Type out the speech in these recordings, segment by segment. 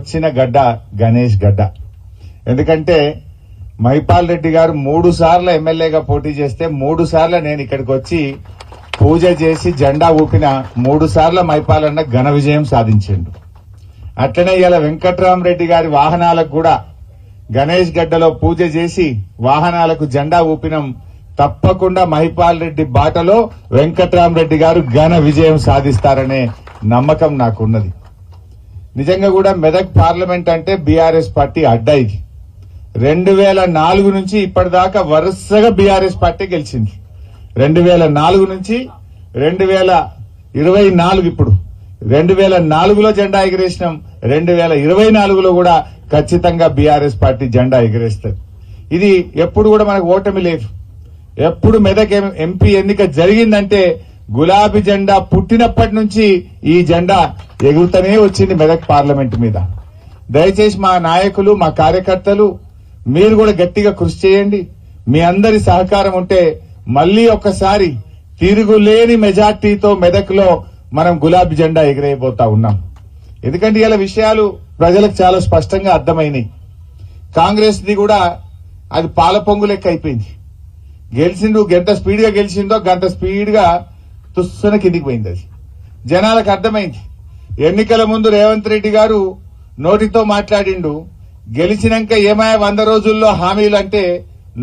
వచ్చిన గడ్డ గణేష్ గడ్డ. ఎందుకంటే మహిపాల్ రెడ్డి గారు 3 సార్లు ఎమ్మెల్యేగా పోటీ చేస్తే 3 సార్లు నేను ఇక్కడికి వచ్చి పూజ చేసి జెండా ఊపిన 3 సార్లు మహిపాల్ అన్న ఘన విజయం సాధించిండు. అట్లనే ఇలా వెంకట్రామరెడ్డి గారి వాహనాలకు కూడా గణేష్ గడ్డలో పూజ చేసి వాహనాలకు జెండా ఊపినం. తప్పకుండా మహిపాల్ రెడ్డి బాటలో వెంకట్రామరెడ్డి గారు ఘన విజయం సాధిస్తారనే నమ్మకం నాకున్నది. నిజంగా కూడా మెదక్ పార్లమెంట్ అంటే బీఆర్ఎస్ పార్టీ అడ్డా. ఇది 2004 నుంచి ఇప్పటిదాకా వరుసగా బీఆర్ఎస్ పార్టీ గెలిచింది. 2004 నుంచి 2024 ఇప్పుడు 2004లో జెండా ఎగిరేసినాం. 2024లో కూడా ఖచ్చితంగా బీఆర్ఎస్ పార్టీ జెండా ఎగిరేస్తుంది. ఇది ఎప్పుడు కూడా మనకు ఓటమి లేదు. ఎప్పుడు మెదక్ ఎంపీ ఎన్నిక జరిగిందంటే గులాబీ జెండా పుట్టినప్పటి నుంచి ఈ జెండా ఎగురుతూనే వచ్చింది మెదక్ పార్లమెంట్ మీద. దయచేసి మా నాయకులు, మా కార్యకర్తలు మీరు కూడా గట్టిగా కృషి చేయండి. మీ అందరి సహకారం ఉంటే మళ్లీ ఒక్కసారి తిరుగులేని మెజార్టీతో మెదక్ లో మనం గులాబీ జెండా ఎగిరేయబోతా ఉన్నాం. ఎందుకంటే ఇలా విషయాలు ప్రజలకు చాలా స్పష్టంగా అర్థమైనాయి. కాంగ్రెస్ ది కూడా అది పాల పొంగు లెక్క అయిపోయింది. గెలిచిండు, ఎంత స్పీడ్ గా గెలిచిందో గంట స్పీడ్ గా తుస్సున కిందికి పోయింది. అది జనాలకు అర్థమైంది. ఎన్నికల ముందు రేవంత్ రెడ్డి గారు నోటితో మాట్లాడిండు, గెలిచినాక ఏమాయ 100 రోజుల్లో హామీలు అంటే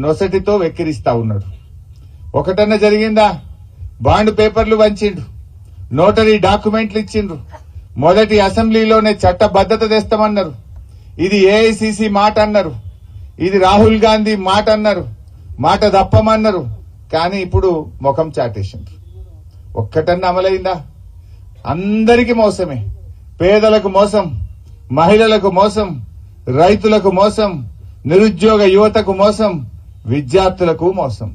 నొసటితో వెక్కిరిస్తా ఉన్నాడు. ఒకటన్నా జరిగిందా? బాండ్ పేపర్లు వంచిండు, నోటరీ డాక్యుమెంట్లు ఇచ్చిండ్రు, మొదటి అసెంబ్లీలోనే చట్టబద్దత తెస్తామన్నారు, ఇది ఏఐసిసి మాట అన్నారు, ఇది రాహుల్ గాంధీ మాట అన్నారు, మాట తప్పమన్నారు. కానీ ఇప్పుడు ముఖం చాటేసిండ్రు. ఒక్కటన్నా అమలైందా? అందరికీ మోసమే. పేదలకు మోసం, మహిళలకు మోసం, రైతులకు మోసం, నిరుద్యోగ యువతకు మోసం, విద్యార్థులకు మోసం.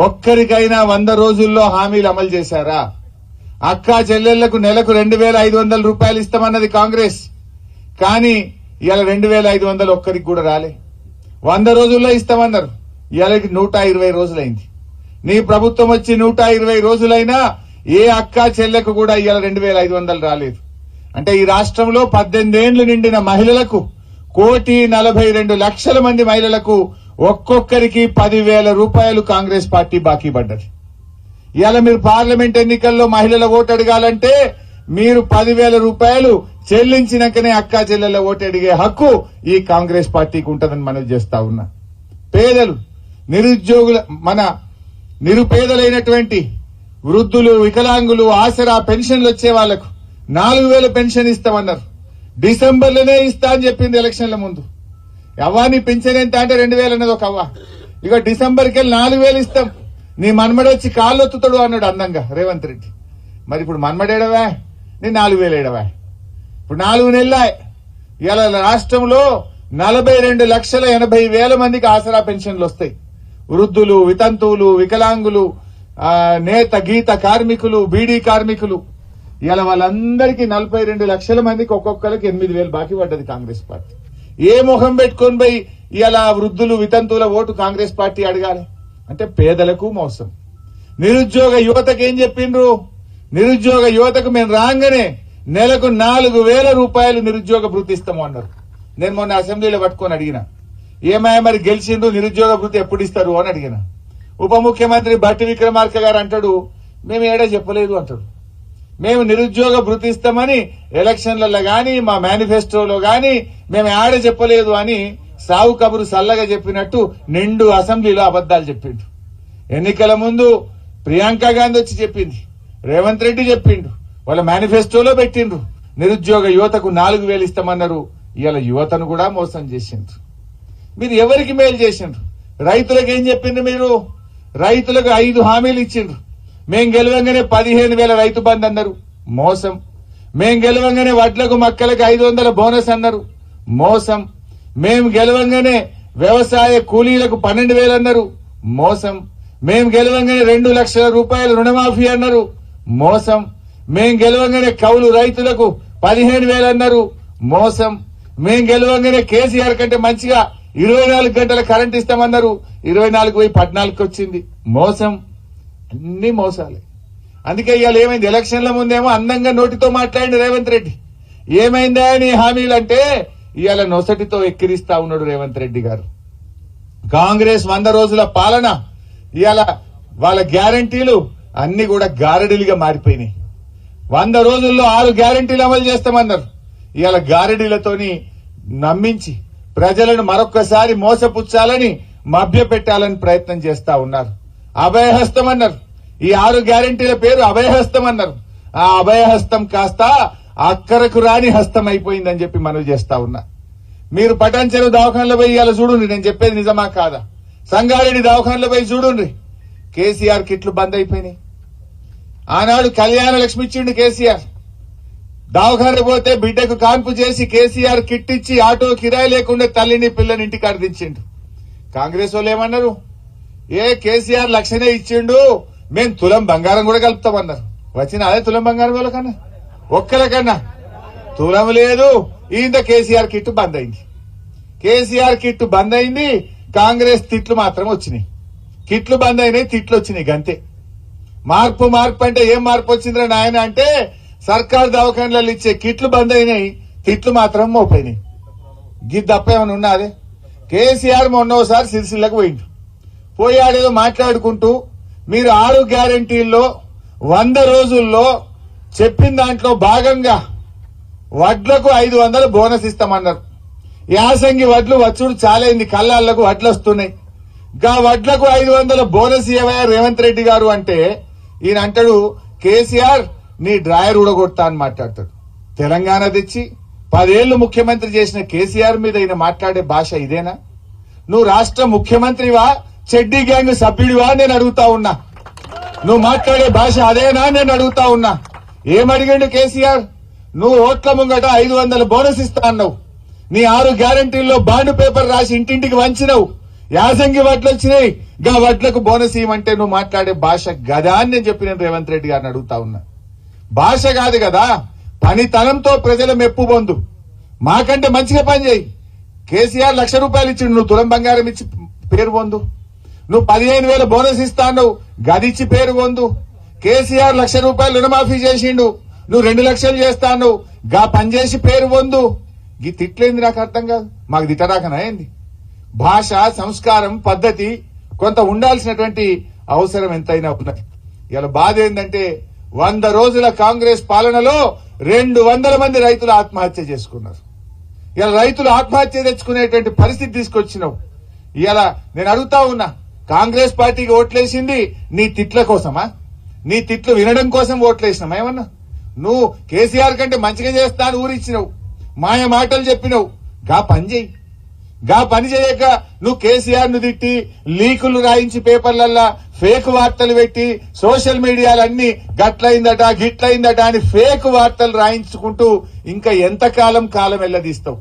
ఒక్కరికైనా 100 రోజుల్లో హామీలు అమలు చేశారా? అక్కా చెల్లెళ్లకు నెలకు 2,500 రూపాయలు ఇస్తామన్నది కాంగ్రెస్. కానీ ఇవాళ 2,500 ఒక్కరికి కూడా రాలే. 100 రోజుల్లో ఇస్తామన్నారు, ఇవాళకి 120 రోజులైంది. నీ ప్రభుత్వం వచ్చి 120 రోజులైనా ఏ అక్కా చెల్లెకు కూడా ఇవాళ 2,500 రాలేదు. అంటే ఈ రాష్ట్రంలో 18 ఏళ్లు నిండిన మహిళలకు 1,42,00,000 మంది మహిళలకు ఒక్కొక్కరికి 10,000 రూపాయలు కాంగ్రెస్ పార్టీ బాకీ పడ్డది. ఇవాళ మీరు పార్లమెంట్ ఎన్నికల్లో మహిళల ఓటు అడగాలంటే మీరు 10,000 రూపాయలు చెల్లించినాకనే అక్కా చెల్లెల ఓటు అడిగే హక్కు ఈ కాంగ్రెస్ పార్టీకి ఉంటుందని మనవి చేస్తా ఉన్నా. పేదలు, నిరుద్యోగుల, మన నిరుపేదలైనటువంటి వృద్ధులు, వికలాంగులు, ఆసరా పెన్షన్లు వచ్చే వాళ్లకు 4,000 పెన్షన్ ఇస్తామన్నారు. డిసెంబర్లోనే ఇస్తా అని చెప్పింది ఎలక్షన్ల ముందు. అవ్వాని పెన్షన్ ఎంత అంటే 2,000 అన్నది ఒక అవ్వ. ఇక డిసెంబర్కి వెళ్ళి 4,000 ఇస్తాం, నీ మన్మడొచ్చి కాళ్ళొత్తుతాడు అన్నాడు అందంగా రేవంత్ రెడ్డి. మరి ఇప్పుడు మన్మడేడవా, నీ 4,000 ఏడవా? ఇప్పుడు 4 నెలల ఇలా రాష్ట్రంలో 42,80,000 మందికి ఆసరా పెన్షన్లు వస్తాయి. వృద్ధులు, వితంతువులు, వికలాంగులు, నేత గీత కార్మికులు, బీడీ కార్మికులు, ఇలా వాళ్ళందరికీ 42 లక్షల మందికి ఒక్కొక్కరికి 8,000 బాకీ పడ్డది కాంగ్రెస్ పార్టీ. ఏ ముఖం పెట్టుకొని పోయి ఇలా వృద్ధులు, వితంతువుల ఓటు కాంగ్రెస్ పార్టీ అడగాలి? అంటే పేదలకు మోసం. నిరుద్యోగ యువతకు ఏం చెప్పిండ్రు? నిరుద్యోగ యువతకు మేము రాగానే నెలకు 4,000 రూపాయలు నిరుద్యోగ భృతి ఇస్తాము అన్నారు. నేను మొన్న అసెంబ్లీలో పట్టుకొని అడిగిన, ఏమాయ మరి గెలిచిండ్రు, నిరుద్యోగ భృతి ఎప్పుడు ఇస్తారు అని అడిగిన. ఉప ముఖ్యమంత్రి భట్టి విక్రమార్క గారు అంటాడు, మేము ఏడా చెప్పలేదు అంటాడు. మేము నిరుద్యోగ భృతి ఇస్తామని ఎలక్షన్లలో గాని మా మేనిఫెస్టోలో గాని మేము ఆడ చెప్పలేదు అని సావు కబురు సల్లగా చెప్పినట్టు నిండు అసెంబ్లీలో అబద్దాలు చెప్పిండు. ఎన్నికల ముందు ప్రియాంక గాంధీ వచ్చి చెప్పింది, రేవంత్ రెడ్డి చెప్పిండు, వాళ్ళ మేనిఫెస్టోలో పెట్టిండ్రు నిరుద్యోగ యువతకు 4,000 ఇస్తామన్నారు. ఇవాళ యువతను కూడా మోసం చేసిండ్రు. మీరు ఎవరికి మేలు చేసిండ్రు? రైతులకు ఏం చెప్పిండ్రు? మీరు రైతులకు 5 హామీలు ఇచ్చిండ్రు. మేం గెలవంగానే 15,000 రైతు బంధు అన్నారు, మోసం. మేం గెలవంగానే వడ్లకు మక్కలకు 500 బోనస్ అన్నారు, మోసం. మేం గెలవంగానే వ్యవసాయ కూలీలకు 12,000 అన్నారు, మోసం. మేం గెలవంగానే 2 లక్షల రూపాయలు రుణమాఫీ అన్నారు, మోసం. మేం గెలవంగానే కౌలు రైతులకు 15,000 అన్నారు, మోసం. మేం గెలవంగానే కేసీఆర్ కంటే మంచిగా 24 గంటల కరెంట్ ఇస్తామన్నారు, 24 పోయి 14కి వచ్చింది, మోసం. అన్ని మోసాలే. అందుకే ఇవాళ ఏమైంది? ఎలక్షన్ల ముందేమో అందంగా నోటితో మాట్లాడింది రేవంత్ రెడ్డి. ఏమైందా నీ హామీలంటే ఇవాళ నొసటితో ఎక్కిరిస్తా ఉన్నాడు రేవంత్ రెడ్డి గారు. కాంగ్రెస్ 100 రోజుల పాలన ఇవాళ వాళ్ళ గ్యారంటీలు అన్ని కూడా గారడీలుగా మారిపోయినాయి. 100 రోజుల్లో 6 గ్యారంటీలు అమలు చేస్తామన్నారు. ఇవాళ గారడీలతోని నమ్మించి ప్రజలను మరొక్కసారి మోసపుచ్చాలని మభ్యపెట్టాలని ప్రయత్నం చేస్తా ఉన్నారు. అభయహస్తం అన్నారు. ఈ 6 గ్యారంటీల పేరు అభయహస్తం అన్నారు. ఆ అభయహస్తం కాస్త అక్కరకు రాని హస్తం అయిపోయిందని చెప్పి మనవి చేస్తా ఉన్నా. మీరు పటాన్చెరు దవాఖానలో పోయి ఇవాళ చూడండి, నేను చెప్పేది నిజమా కాదా. సంగారెడ్డి దవాఖానలో పోయి చూడండి, కేసీఆర్ కిట్లు బంద్ అయిపోయినాయి. ఆనాడు కళ్యాణ లక్ష్మి ఇచ్చిండు కేసీఆర్. దవాఖాన పోతే బిడ్డకు కాన్పు చేసి కేసీఆర్ కిట్ ఇచ్చి ఆటో కిరాయి లేకుండా తల్లిని పిల్లని ఇంటికాడ దించిండు. కాంగ్రెస్ వాళ్ళు ఏమన్నారు, కేసీఆర్ లక్షనే ఇచ్చిండు, మేం తులం బంగారం కూడా కలుపుతామన్నారు. వచ్చిన అదే తులం బంగారం వాళ్ళకన్నా ఒక్కలకన్నా తులం లేదు. ఈయన కేసీఆర్ కిట్ బంద్ అయింది. కేసీఆర్ కిట్ బంద్ అయింది, కాంగ్రెస్ తిట్లు మాత్రం వచ్చినాయి. కిట్లు బంద్ అయినాయి, తిట్లు వచ్చినాయి, గంతే. మార్పు అంటే ఏం మార్పు వచ్చిందిరా నాయన అంటే, సర్కార్ దవాఖానలలో ఇచ్చే కిట్లు బంద్ అయినాయి, తిట్లు మాత్రం మోపైనాయి. గిద్ద తప్ప ఏమైనా ఉన్నదే. కేసీఆర్ మొన్నోసారి సిరిసిల్లకు పోయిండు. పోయాడేదో మాట్లాడుకుంటూ మీరు 6 గ్యారంటీల్లో 100 రోజుల్లో చెప్పిన దాంట్లో భాగంగా వడ్లకు 500 బోనస్ ఇస్తామన్నారు. యాసంగి వడ్లు వచ్చుడు చాలైంది, కళ్ళాళ్లకు వడ్లు వస్తున్నాయి. గా వడ్లకు 500 బోనస్ ఇవ్వయా రేవంత్ రెడ్డి గారు అంటే, ఈయన అంటాడు కేసీఆర్ నీ డ్రాయర్ ఊడగొడతా అని మాట్లాడతాడు. తెలంగాణ తెచ్చి 10 ఏళ్లు ముఖ్యమంత్రి చేసిన కేసీఆర్ మీద ఈయన మాట్లాడే భాష ఇదేనా? నువ్వు రాష్ట్ర ముఖ్యమంత్రివా, చెడ్డీ గ్యాంగ్ సభ్యుడివా నేను అడుగుతా ఉన్నా. నువ్వు మాట్లాడే భాష అదేనా నేను అడుగుతా ఉన్నా. ఏమడిగాడు కేసీఆర్? నువ్వు ఓట్ల ముంగట 500 బోనస్ ఇస్తా అన్నావు. నీ 6 గ్యారంటీల్లో బాండ్ పేపర్ రాసి ఇంటింటికి వంచినవు. యాసంగి వడ్లు వచ్చినాయి, గా వడ్లకు బోనస్ ఇవ్వమంటే నువ్వు మాట్లాడే భాష గదా అని నేను చెప్పి నేను రేవంత్ రెడ్డి గారిని అడుగుతా ఉన్నా. భాష కాదు కదా, పనితనంతో ప్రజల మెప్పు పొందు. మాకంటే మంచిగా పని చేయి. కేసీఆర్ ₹1,00,000 ఇచ్చిండు, నువ్వు తులం బంగారం ఇచ్చి పేరు పొందు. నువ్వు 15,000 బోనస్ ఇస్తాను, గదిచ్చి పేరు పొందు. కేసీఆర్ ₹1,00,000 రుణమాఫీ చేసిండు, నువ్వు 2 లక్షలు చేస్తాను, గా పనిచేసి పేరు పొందు. ఈ తిట్లేంది నాకు అర్థం కాదు. మాకు తిట్టరాకనా ఏంది? భాష, సంస్కారం, పద్ధతి కొంత ఉండాల్సినటువంటి అవసరం ఎంతైనా ఉన్నది. ఇలా బాధ ఏంటంటే 100 రోజుల కాంగ్రెస్ పాలనలో 200 మంది రైతులు ఆత్మహత్య చేసుకున్నారు. ఇలా రైతులు ఆత్మహత్య తెచ్చుకునేటువంటి పరిస్థితి తీసుకొచ్చినావు. ఇలా నేను అడుగుతా ఉన్నా, కాంగ్రెస్ పార్టీకి ఓట్లేసింది నీ తిట్ల కోసమా? నీ తిట్లు వినడం కోసం ఓట్లేసినామా ఏమన్నా? నువ్వు కేసీఆర్ కంటే మంచిగా చేస్తా అని ఊరిచ్చినావు, మాయ మాటలు చెప్పినావు. గా పని చేయి. గా పని చేయక నువ్వు కేసీఆర్ ను తిట్టి లీకులు రాయించి పేపర్లల్లా ఫేక్ వార్తలు పెట్టి సోషల్ మీడియాలన్నీ గట్లయిందట గిట్లయిందట అని ఫేక్ వార్తలు రాయించుకుంటూ ఇంకా ఎంతకాలం కాలం వెళ్లదీస్తావు?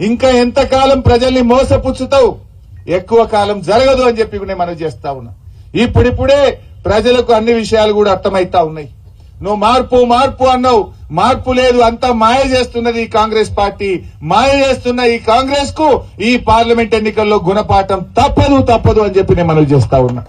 ఇంకా ఎంతకాలం ప్రజల్ని మోసపుచ్చుతావు? ఎక్కువ కాలం జరగదు అని చెప్పి నేను మనవి చేస్తా ఉన్నా. ఇప్పుడిప్పుడే ప్రజలకు అన్ని విషయాలు కూడా అర్థమైతా ఉన్నాయి. నువ్వు మార్పు అన్నావు, మార్పు లేదు, అంతా మాయ చేస్తున్నది ఈ కాంగ్రెస్ పార్టీ. మాయ చేస్తున్న ఈ కాంగ్రెస్ కు ఈ పార్లమెంట్ ఎన్నికల్లో గుణపాఠం తప్పదు అని చెప్పి నేను మనవి చేస్తా ఉన్నా.